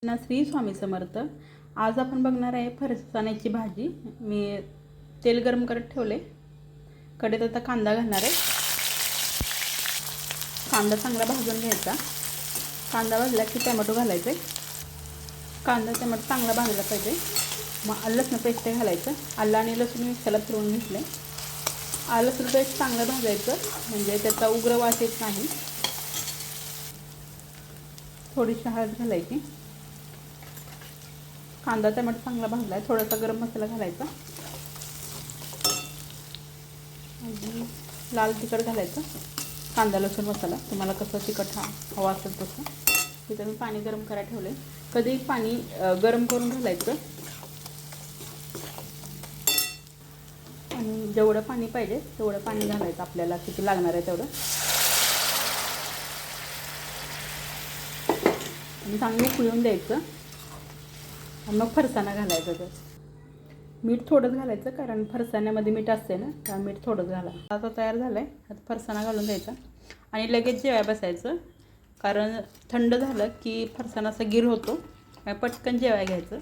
ना श्री स्वामी समर्थ. आज आपण बघणार आहे फरसाण्याची भाजी. मी तेल गरम करत ठेवले. कढईत आता कांदा घालणार आहे. कांदा चांगला भाजून घ्यायचा. कांदा भाजला की टोमॅटो घालायचे. कांदा टोमॅटो चांगला भाजला पाहिजे. मग लसूण पेस्ट घालायचं. आलं आणि लसूण मिक्सरला फिरवून घेतले. आलं लसूण पेस्ट चांगलं भाजायचं म्हणजे त्याचा उग्र वास येत नाही. थोडीशी हळद घालायची. कांदा टोमॅटो चांगला भाजला आहे. थोडासा गरम मसाला घालायचा. आणि लाल तिखट घालायचं. कांदा लसूण मसाला तुम्हाला कसं तिखट हवा असेल तसं. तिथं मी पाणी गरम करायला ठेवले. कधी पाणी गरम करून घालायचं आणि जेवढं पाणी पाहिजे तेवढं पाणी घालायचं. आपल्याला किती लागणार आहे तेवढं. आणि चांगलं उकळून द्यायचं. आणि मग फरसाणा घालायचं. त्यात मीठ थोडंच घालायचं कारण फरसाण्यामध्ये मीठ असते ना, त्या मीठ थोडंच घालायचं. आता तयार झालं आहे. आता फरसाणा घालून द्यायचा आणि लगेच जेवायला बसायचं. कारण थंड झालं की फरसाणा असा गिर होतो. पटकन जेवायला घ्यायचं.